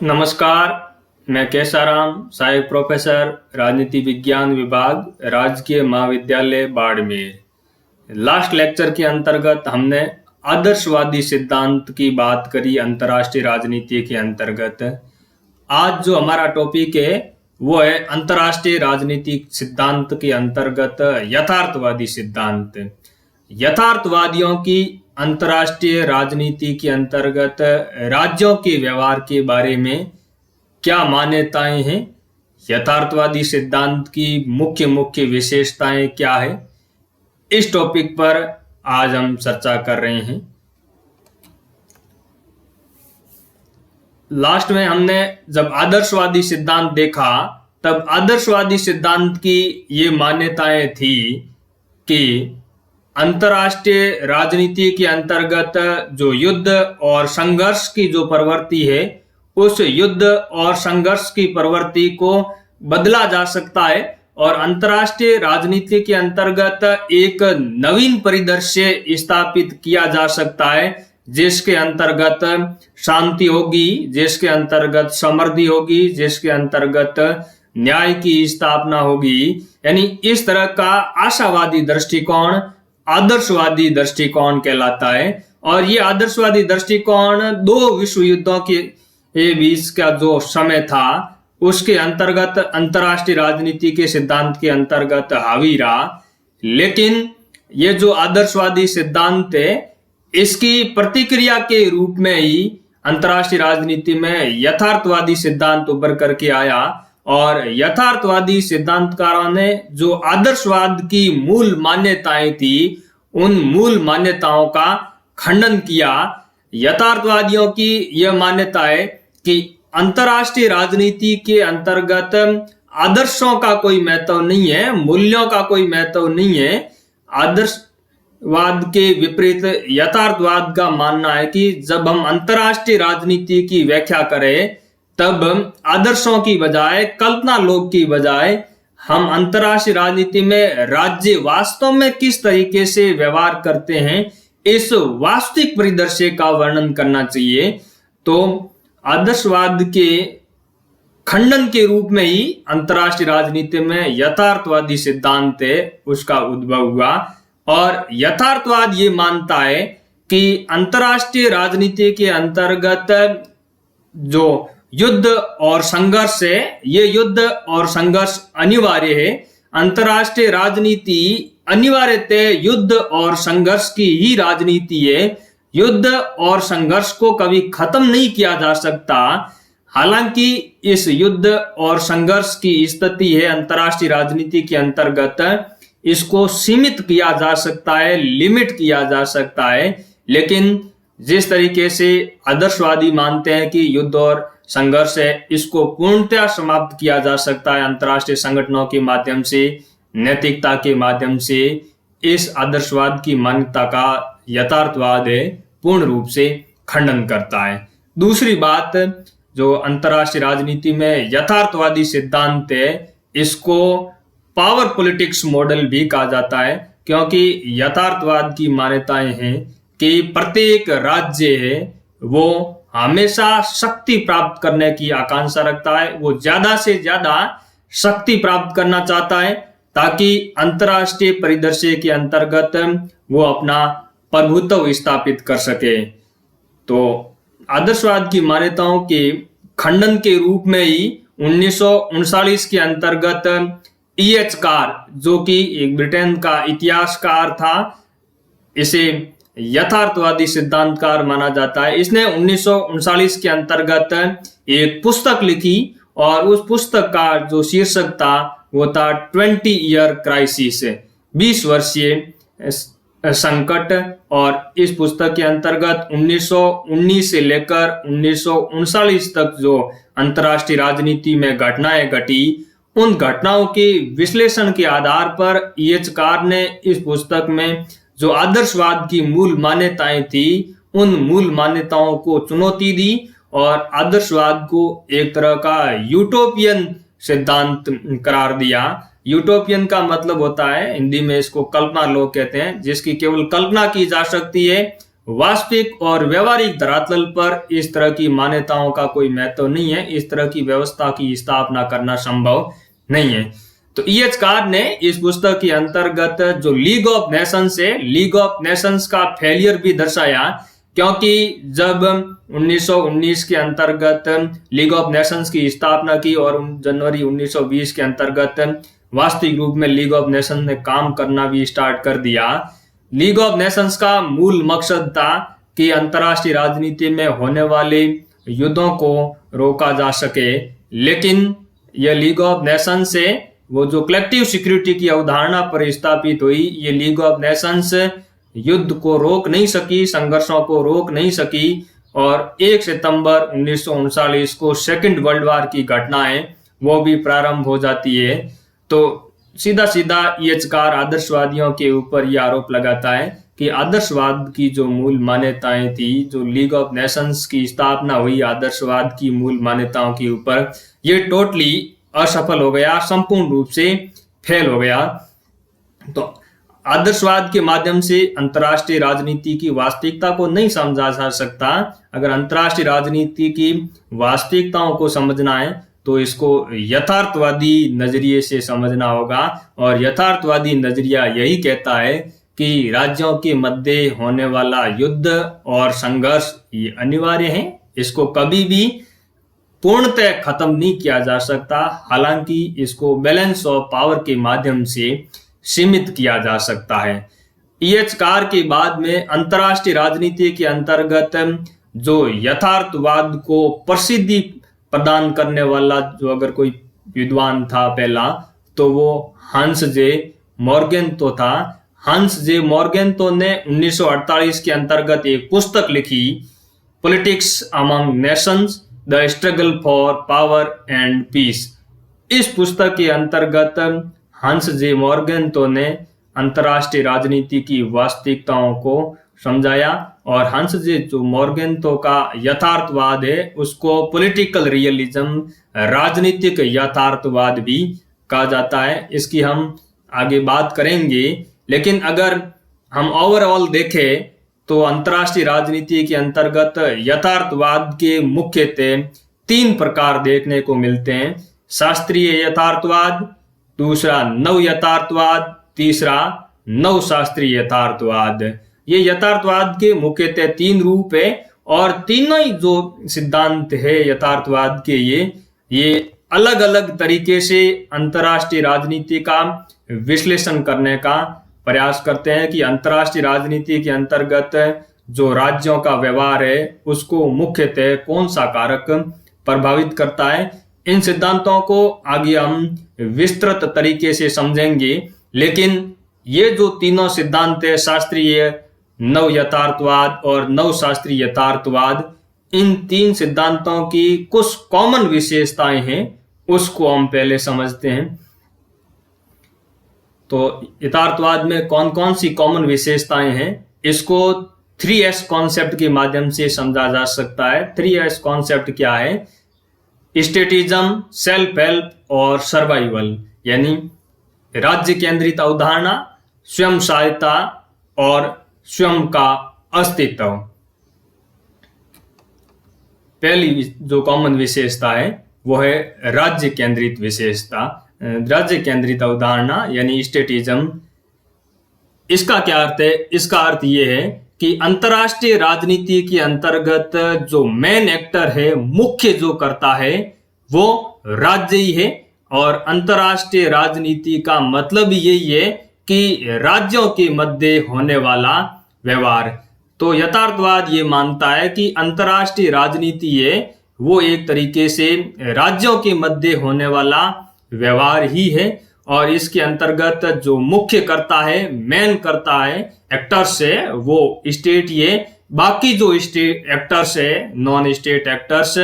नमस्कार। मैं केसाराम, सहायक प्रोफेसर, राजनीति विज्ञान विभाग, राजकीय महाविद्यालय बाड़मेर। लास्ट लेक्चर के अंतर्गत हमने आदर्शवादी सिद्धांत की बात करी अंतर्राष्ट्रीय राजनीति के अंतर्गत। आज जो हमारा टॉपिक है वो है अंतर्राष्ट्रीय राजनीतिक सिद्धांत के अंतर्गत यथार्थवादी सिद्धांत। यथार्थवादियों की अंतर्राष्ट्रीय राजनीति के अंतर्गत राज्यों के व्यवहार के बारे में क्या मान्यताएं हैं, यथार्थवादी सिद्धांत की मुख्य मुख्य विशेषताएं क्या है, इस टॉपिक पर आज हम चर्चा कर रहे हैं। लास्ट में हमने जब आदर्शवादी सिद्धांत देखा तब आदर्शवादी सिद्धांत की ये मान्यताएं थी कि अंतर्राष्ट्रीय राजनीति के अंतर्गत जो युद्ध और संघर्ष की जो प्रवृत्ति है, उस युद्ध और संघर्ष की प्रवृत्ति को बदला जा सकता है और अंतर्राष्ट्रीय राजनीति के अंतर्गत एक नवीन परिदृश्य स्थापित किया जा सकता है, जिसके अंतर्गत शांति होगी, जिसके अंतर्गत समृद्धि होगी, जिसके अंतर्गत न्याय की स्थापना होगी। यानी इस तरह का आशावादी दृष्टिकोण आदर्शवादी दृष्टिकोण कहलाता है। और ये आदर्शवादी दृष्टिकोण दो विश्व युद्धों के बीच का जो समय था उसके अंतर्गत अंतर्राष्ट्रीय राजनीति के सिद्धांत के अंतर्गत हावी रहा। लेकिन ये जो आदर्शवादी सिद्धांत है, इसकी प्रतिक्रिया के रूप में ही अंतर्राष्ट्रीय राजनीति में यथार्थवादी सिद्धांत उभर करके आया और यथार्थवादी सिद्धांतकारों ने जो आदर्शवाद की मूल मान्यताएं थी, उन मूल मान्यताओं का खंडन किया। यथार्थवादियों की यह मान्यता है कि अंतर्राष्ट्रीय राजनीति के अंतर्गत आदर्शों का कोई महत्व नहीं है, मूल्यों का कोई महत्व नहीं है। आदर्शवाद के विपरीत यथार्थवाद का मानना है कि जब हम अंतर्राष्ट्रीय राजनीति की व्याख्या करें तब आदर्शों की बजाय, कल्पना लोक की बजाय, हम अंतर्राष्ट्रीय राजनीति में राज्य वास्तव में किस तरीके से व्यवहार करते हैं, इस वास्तविक परिदृश्य का वर्णन करना चाहिए। तो आदर्शवाद के खंडन के रूप में ही अंतर्राष्ट्रीय राजनीति में यथार्थवादी सिद्धांत है उसका उद्भव हुआ। और यथार्थवाद ये मानता है कि अंतर्राष्ट्रीय राजनीति के अंतर्गत जो युद्ध और संघर्ष है, ये युद्ध और संघर्ष अनिवार्य है। अंतर्राष्ट्रीय राजनीति अनिवार्यतः युद्ध और संघर्ष की ही राजनीति है। युद्ध और संघर्ष को कभी खत्म नहीं किया जा सकता। हालांकि इस युद्ध और संघर्ष की स्थिति है अंतर्राष्ट्रीय राजनीति के अंतर्गत, इसको सीमित किया जा सकता है, लिमिट किया जा सकता है। लेकिन जिस तरीके से आदर्शवादी मानते हैं कि युद्ध और संघर्ष है, इसको पूर्णतः समाप्त किया जा सकता है अंतर्राष्ट्रीय संगठनों के माध्यम से, नैतिकता के माध्यम से, इस आदर्शवाद की मान्यता का यथार्थवाद है पूर्ण रूप से खंडन करता है। दूसरी बात, जो अंतर्राष्ट्रीय राजनीति में यथार्थवादी सिद्धांत है, इसको पावर पॉलिटिक्स मॉडल भी कहा जाता है, क्योंकि यथार्थवाद की मान्यताएं हैं कि प्रत्येक राज्य है वो हमेशा शक्ति प्राप्त करने की आकांक्षा रखता है। वो ज्यादा से ज्यादा शक्ति प्राप्त करना चाहता है ताकि अंतर्राष्ट्रीय परिदृश्य के अंतर्गत वो अपना प्रभुत्व स्थापित कर सके। तो आदर्शवाद की मान्यताओं के खंडन के रूप में ही 1939 के अंतर्गत E.H. कार, जो कि एक ब्रिटेन का इतिहासकार था, इसे यथार्थवादी सिद्धांतकार माना जाता है। इसने 1939 के अंतर्गत एक पुस्तक लिखी और उस पुस्तक का जो शीर्षक था वो था 20 ईयर क्राइसिस, 20 वर्षीय संकट। और इस पुस्तक के अंतर्गत 1919 से लेकर 1939 तक जो अंतर्राष्ट्रीय राजनीति में घटनाएं घटी, उन घटनाओं के विश्लेषण के आधार पर E.H. कार ने इस पुस्तक में जो आदर्शवाद की मूल मान्यताएं थी, उन मूल मान्यताओं को चुनौती दी और आदर्शवाद को एक तरह का यूटोपियन सिद्धांत करार दिया। यूटोपियन का मतलब होता है, हिंदी में इसको कल्पना लोक कहते हैं, जिसकी केवल कल्पना की जा सकती है वास्तविक और व्यवहारिक धरातल पर इस तरह की मान्यताओं का कोई महत्व नहीं है, इस तरह की व्यवस्था की स्थापना करना संभव नहीं है। तो E.H. कार्ड ने इस पुस्तक के अंतर्गत जो लीग ऑफ नेशंस है, लीग ऑफ नेशंस का फेलियर भी दर्शाया, क्योंकि जब 1919 के अंतर्गत लीग ऑफ नेशंस की स्थापना की और जनवरी 1920 के अंतर्गत वास्तविक रूप में लीग ऑफ नेशंस ने काम करना भी स्टार्ट कर दिया। लीग ऑफ नेशंस का मूल मकसद था कि अंतर्राष्ट्रीय राजनीति में होने वाले युद्धों को रोका जा सके, लेकिन यह लीग ऑफ नेशंस से वो जो कलेक्टिव सिक्योरिटी की अवधारणा पर स्थापित हुई, ये लीग ऑफ नेशंस युद्ध को रोक नहीं सकी, संघर्षों को रोक नहीं सकी, और 1 सितंबर 1939 को सेकंड वर्ल्ड वॉर की घटनाएं वो भी प्रारंभ हो जाती है। तो सीधा सीधा E.H. कार्ड आदर्शवादियों के ऊपर यह आरोप लगाता है कि आदर्शवाद की जो मूल मान्यताएं थी, जो लीग ऑफ नेशंस की स्थापना हुई आदर्शवाद की मूल मान्यताओं के ऊपर, ये टोटली असफल हो गया, संपूर्ण रूप से फेल हो गया। तो आदर्शवाद के माध्यम से अंतर्राष्ट्रीय राजनीति की वास्तविकता को नहीं समझा जा सकता। अगर अंतर्राष्ट्रीय राजनीति की वास्तविकताओं को समझना है तो इसको यथार्थवादी नजरिए से समझना होगा, और यथार्थवादी नजरिया यही कहता है कि राज्यों के मध्य होने वाला युद्ध और संघर्ष ये अनिवार्य है, इसको कभी भी पूर्णतः खत्म नहीं किया जा सकता, हालांकि इसको बैलेंस ऑफ पावर के माध्यम से सीमित किया जा सकता है। E.H. कार्ड के बाद में अंतर्राष्ट्रीय राजनीति के अंतर्गत जो यथार्थवाद को प्रसिद्धि प्रदान करने वाला जो अगर कोई विद्वान था पहला, तो वो हंस जे मॉर्गेंतो था। हंस जे मॉर्गेंतो ने 1948 के अंतर्गत एक पुस्तक लिखी, politics among nations, the struggle for power and peace. इस पुस्तक के अंतर्गत हंस जे मॉर्गेंतो ने अंतर्राष्ट्रीय राजनीति की वास्तविकताओं को समझाया, और हंस जे जो मॉर्गेंतो का यथार्थवाद है उसको पॉलिटिकल रियलिज्म, राजनीतिक यथार्थवाद भी कहा जाता है। इसकी हम आगे बात करेंगे, लेकिन अगर हम ओवरऑल देखें तो अंतर्राष्ट्रीय राजनीति के अंतर्गत यथार्थवाद के मुख्यतः 3 प्रकार देखने को मिलते हैं। शास्त्रीय यथार्थवाद, दूसरा नव यथार्थवाद, तीसरा नव शास्त्रीय यथार्थवाद। ये यथार्थवाद के मुख्यतः 3 रूप है, और तीनों ही जो सिद्धांत है यथार्थवाद के ये अलग अलग तरीके से अंतर्राष्ट्रीय राजनीति का विश्लेषण करने का प्रयास करते हैं कि अंतर्राष्ट्रीय राजनीति के अंतर्गत जो राज्यों का व्यवहार है उसको मुख्यतः कौन सा कारक प्रभावित करता है। इन सिद्धांतों को आगे हम विस्तृत तरीके से समझेंगे, लेकिन ये जो तीनों सिद्धांत है, शास्त्रीय, नव यथार्थवाद और नव शास्त्रीय यथार्थवाद, इन 3 सिद्धांतों की कुछ कॉमन विशेषताएं हैं, उसको हम पहले समझते हैं। तो यथार्थवाद में कौन कौन सी कॉमन विशेषताएं हैं, इसको 3S कॉन्सेप्ट के माध्यम से समझा जा सकता है। 3S कॉन्सेप्ट क्या है? स्टेटिज्म, सेल्फ हेल्प और सर्वाइवल, यानी राज्य केंद्रित अवधारणा, स्वयं सहायता और स्वयं का अस्तित्व। पहली जो कॉमन विशेषता है वो है राज्य केंद्रित विशेषता, राज्य केंद्रित अवधारणा यानी स्टेटिज्म। इसका क्या अर्थ है? इसका अर्थ ये है कि अंतर्राष्ट्रीय राजनीति के अंतर्गत जो मेन एक्टर है, मुख्य जो करता है, वो राज्य ही है, और अंतर्राष्ट्रीय राजनीति का मतलब यही है कि राज्यों के मध्य होने वाला व्यवहार। तो यथार्थवाद ये मानता है कि अंतर्राष्ट्रीय राजनीति है वो एक तरीके से राज्यों के मध्य होने वाला व्यवहार ही है, और इसके अंतर्गत जो मुख्य करता है, मेन करता है, एक्टर्स है, वो स्टेट ही है। बाकी जो स्टेट एक्टर्स है, नॉन स्टेट एक्टर्स,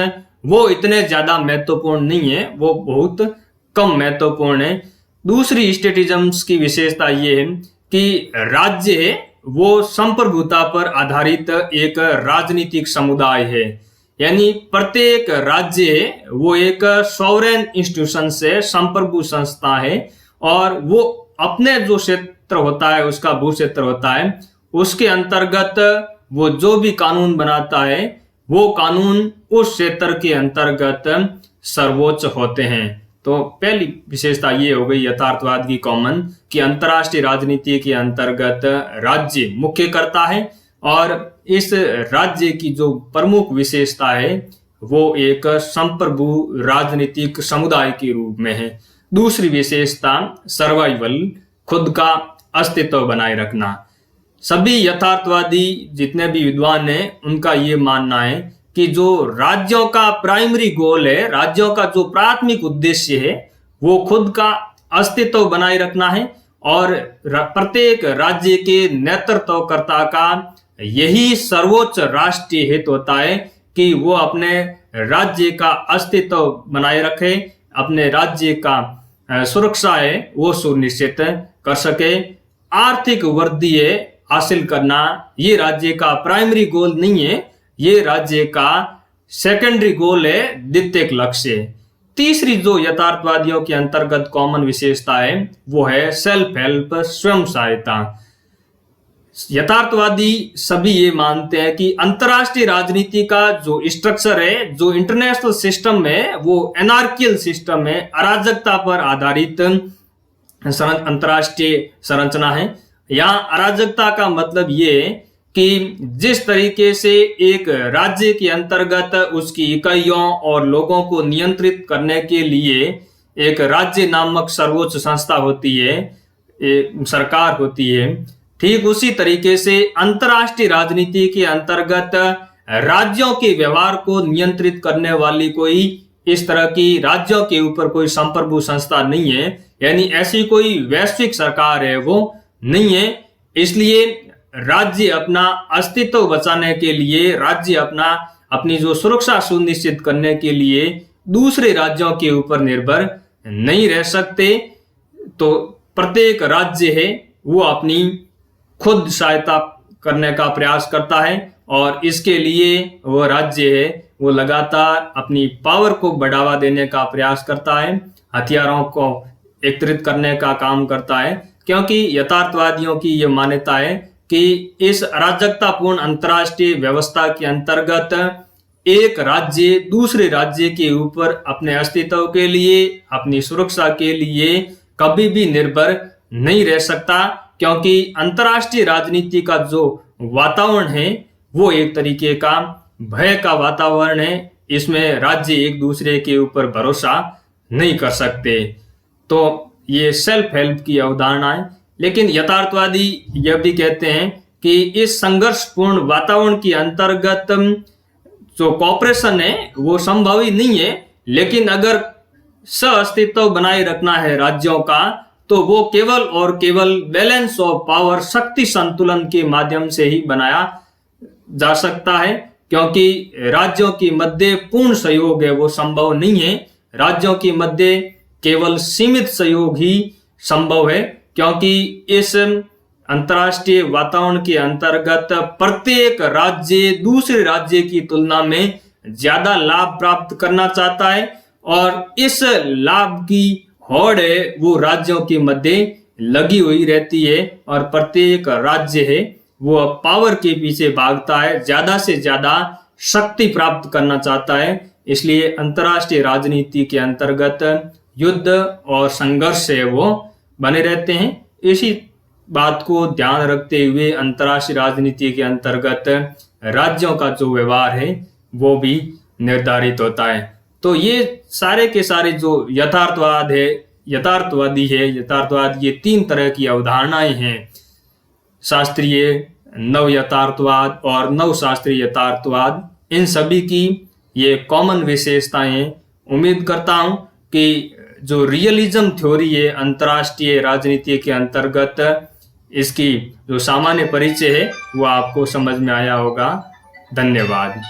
वो इतने ज्यादा महत्वपूर्ण नहीं है, वो बहुत कम महत्वपूर्ण है। दूसरी स्टेटिज्म्स की विशेषता ये है कि राज्य है वो संप्रभुता पर आधारित एक राजनीतिक समुदाय है, यानी प्रत्येक राज्य है वो एक सॉवरेन इंस्टीट्यूशन से संप्रभु संस्था है, और वो अपने जो क्षेत्र होता है, उसका भू क्षेत्र होता है, उसके अंतर्गत वो जो भी कानून बनाता है वो कानून उस क्षेत्र के अंतर्गत सर्वोच्च होते हैं। तो पहली विशेषता ये हो गई यथार्थवाद की कॉमन, कि अंतर्राष्ट्रीय राजनीति के अंतर्गत राज्य मुख्य करता है और इस राज्य की जो प्रमुख विशेषता है वो एक संप्रभु राजनीतिक समुदाय के रूप में है। दूसरी विशेषता सर्वाइवल, खुद का अस्तित्व बनाए रखना। सभी यथार्थवादी जितने भी विद्वान हैं उनका ये मानना है कि जो राज्यों का प्राइमरी गोल है, राज्यों का जो प्राथमिक उद्देश्य है वो खुद का अस्तित्व बनाए रखना है और प्रत्येक राज्य के नेतृत्वकर्ता का यही सर्वोच्च राष्ट्रीय हित होता है कि वो अपने राज्य का अस्तित्व बनाए रखे, अपने राज्य का सुरक्षा है वो सुनिश्चित कर सके। आर्थिक वृद्धि हासिल करना ये राज्य का प्राइमरी गोल नहीं है, ये राज्य का सेकेंडरी गोल है, द्वितीयक लक्ष्य है। तीसरी जो यथार्थवादियों के अंतर्गत कॉमन विशेषता है वो है सेल्फ हेल्प, स्वयं सहायता। यथार्थवादी सभी ये मानते हैं कि अंतर्राष्ट्रीय राजनीति का जो स्ट्रक्चर है, जो इंटरनेशनल सिस्टम है वो एनार्कियल सिस्टम है, अराजकता पर आधारित अंतर्राष्ट्रीय संरचना है। यहाँ अराजकता का मतलब ये कि जिस तरीके से एक राज्य के अंतर्गत उसकी इकाइयों और लोगों को नियंत्रित करने के लिए एक राज्य नामक सर्वोच्च संस्था होती है, एक सरकार होती है, ठीक उसी तरीके से अंतर्राष्ट्रीय राजनीति के अंतर्गत राज्यों के व्यवहार को नियंत्रित करने वाली कोई इस तरह की राज्यों के ऊपर कोई संप्रभु संस्था नहीं है, यानी ऐसी कोई वैश्विक सरकार है वो नहीं है। इसलिए राज्य अपना अस्तित्व बचाने के लिए, राज्य अपनी जो सुरक्षा सुनिश्चित करने के लिए दूसरे राज्यों के ऊपर निर्भर नहीं रह सकते। तो प्रत्येक राज्य है वो अपनी खुद सहायता करने का प्रयास करता है और इसके लिए वो राज्य है वो लगातार अपनी पावर को बढ़ावा देने का प्रयास करता है, हथियारों को एकत्रित करने का काम करता है, क्योंकि यथार्थवादियों की ये मान्यता है कि इस अराजकतापूर्ण अंतर्राष्ट्रीय व्यवस्था के अंतर्गत एक राज्य दूसरे राज्य के ऊपर अपने अस्तित्व के लिए, अपनी सुरक्षा के लिए कभी भी निर्भर नहीं रह सकता, क्योंकि अंतर्राष्ट्रीय राजनीति का जो वातावरण है वो एक तरीके का भय का वातावरण है। इसमें राज्य एक दूसरे के ऊपर भरोसा नहीं कर सकते। तो ये सेल्फ हेल्प की अवधारणा है। लेकिन यथार्थवादी यह भी कहते हैं कि इस संघर्षपूर्ण वातावरण के अंतर्गत जो कॉपरेशन है वो संभव ही नहीं है, लेकिन अगर सह-अस्तित्व बनाए रखना है राज्यों का तो वो केवल और केवल बैलेंस ऑफ पावर, शक्ति संतुलन के माध्यम से ही बनाया जा सकता है, क्योंकि राज्यों के मध्य पूर्ण सहयोग है वो संभव नहीं है। राज्यों के मध्य केवल सीमित सहयोग ही संभव है, क्योंकि इस अंतर्राष्ट्रीय वातावरण के अंतर्गत प्रत्येक राज्य दूसरे राज्य की तुलना में ज्यादा लाभ प्राप्त करना चाहता है और इस लाभ की होड़ है वो राज्यों के मध्य लगी हुई रहती है और प्रत्येक राज्य है वो पावर के पीछे भागता है, ज्यादा से ज्यादा शक्ति प्राप्त करना चाहता है। इसलिए अंतर्राष्ट्रीय राजनीति के अंतर्गत युद्ध और संघर्ष है वो बने रहते हैं। इसी बात को ध्यान रखते हुए अंतर्राष्ट्रीय राजनीति के अंतर्गत राज्यों का जो व्यवहार है वो भी निर्धारित होता है। तो ये सारे के सारे जो यथार्थवाद है, यथार्थवाद, ये तीन तरह की अवधारणाएं हैं, शास्त्रीय, नव यथार्थवाद और नव शास्त्रीय यथार्थवाद। इन सभी की ये कॉमन विशेषताएं। उम्मीद करता हूं कि जो रियलिज्म थ्योरी है अंतर्राष्ट्रीय राजनीति के अंतर्गत, इसकी जो सामान्य परिचय है वो आपको समझ में आया होगा। धन्यवाद।